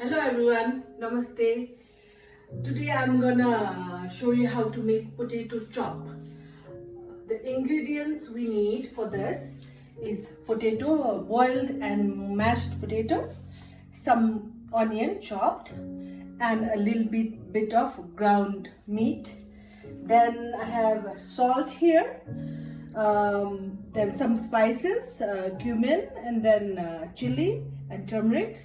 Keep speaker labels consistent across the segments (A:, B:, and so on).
A: Hello everyone, Namaste. Today I'm gonna show you how to make potato chop. The ingredients we need for this is potato, boiled and mashed potato, some onion chopped, and a little bit of ground meat. Then I have salt here, then some spices, cumin, and then chili and turmeric,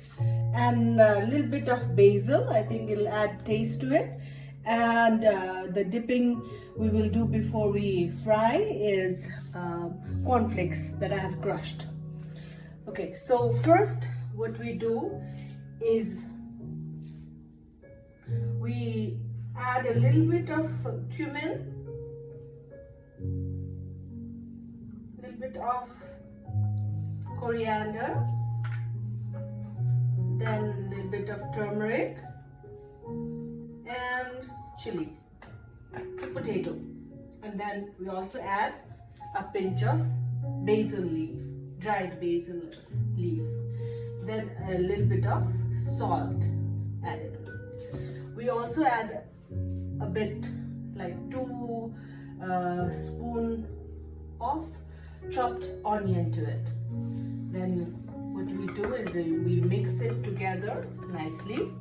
A: and a little bit of basil. I think it'll add taste to it. And the dipping we will do before we fry is cornflakes that I have crushed. Okay, so first what we do is we add a little bit of cumin, a little bit of coriander, then a little bit of turmeric and chili to potato, and then we also add a pinch of basil leaf, dried basil leaf, then a little bit of salt added. We also add a bit like 2 spoon of chopped onion to it. Then what we do is we mix it together nicely.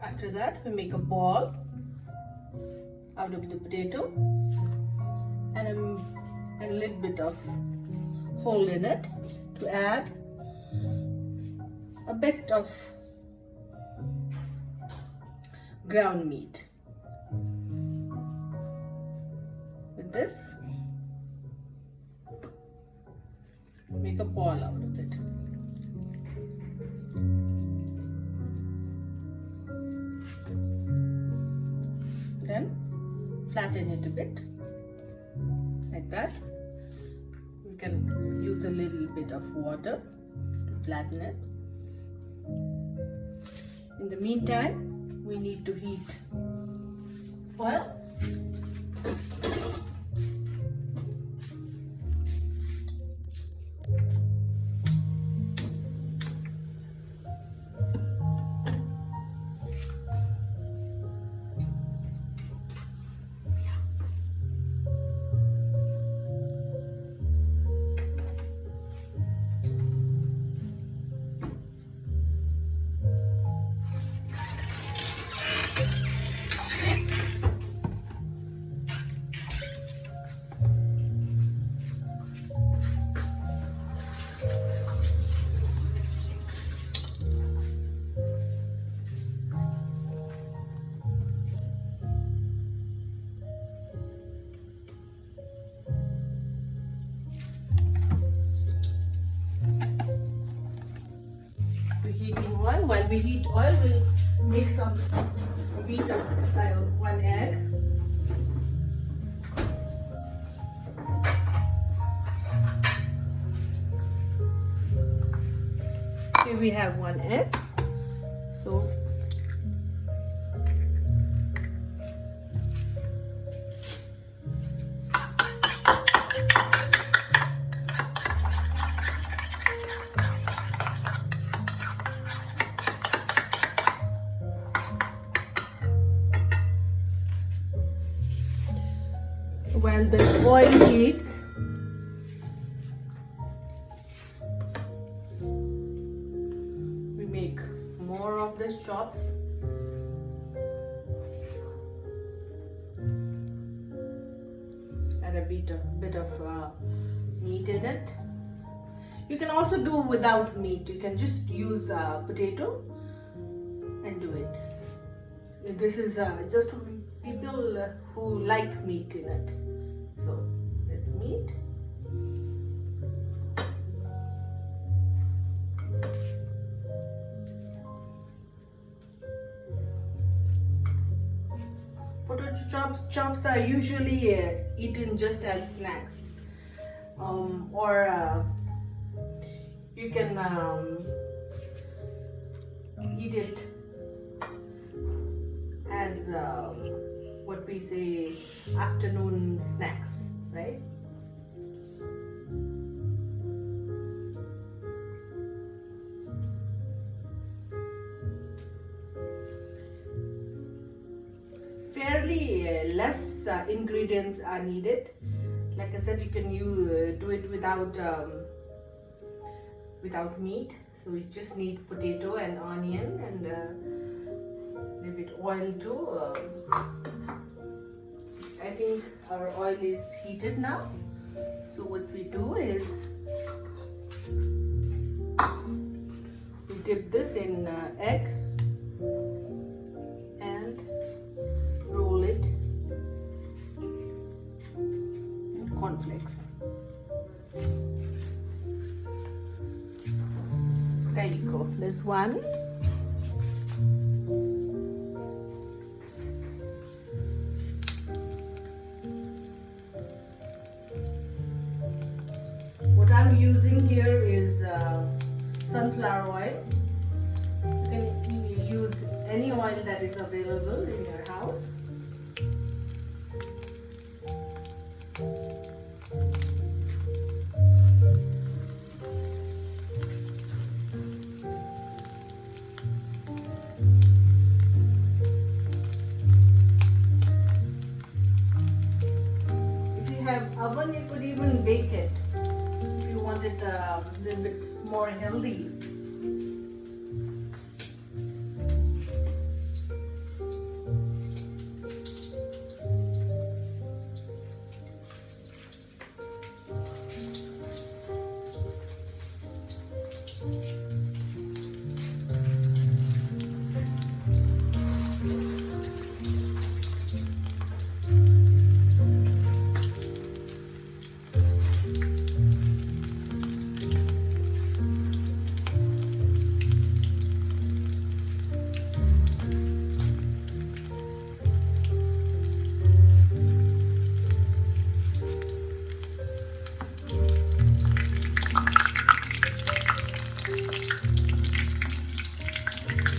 A: After that, we make a ball out of the potato and a little bit of hole in it to add a bit of ground meat. With this, make a ball out of it. Then flatten it a bit like that. We can use a little bit of water to flatten it. In the meantime, we need to heat oil. Heating oil. While we heat oil, we'll make some beat up 1 egg. Here we have 1 egg. So while the oil heats, we make more of the chops. Add a bit of meat in it. You can also do without meat. You can just use potato and do it. This is just for people who like meat in it. So it's meat. Potato chops are usually eaten just as snacks, or you can eat it as as what we say afternoon snacks, right? Fairly less ingredients are needed. Like I said, you can do it without meat. So you just need potato and onion and a little bit oil too. I think our oil is heated now. So what we do is we dip this in egg and roll it in cornflakes. There you go. There's one. What I'm using here is sunflower oil. You can use any oil that is available in your house. If you have oven, you could even bake it if you want it a little bit more healthy.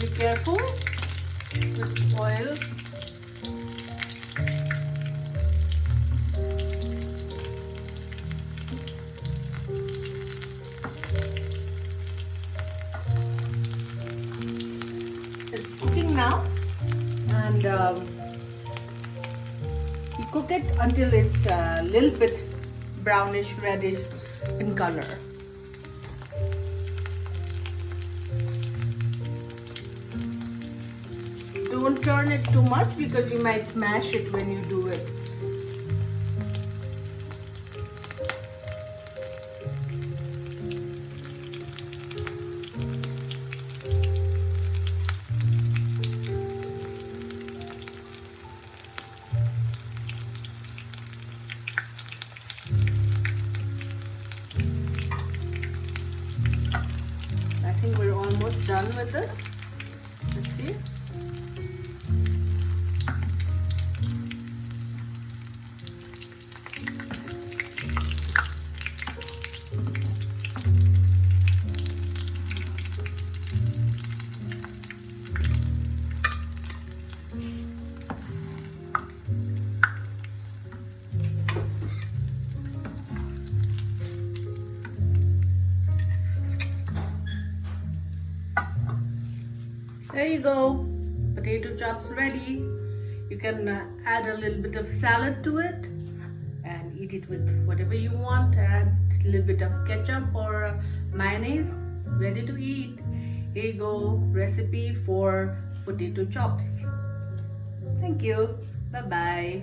A: Be careful with oil. It's cooking now, and you cook it until it's a little bit brownish reddish in color. Don't turn it too much because you might mash it when you do it. I think we're almost done with this. Let's see. There you go, potato chops ready. You can add a little bit of salad to it and eat it with whatever you want. Add a little bit of ketchup or mayonnaise. Ready to eat. Here you go, recipe for potato chops. Thank you. Bye-bye.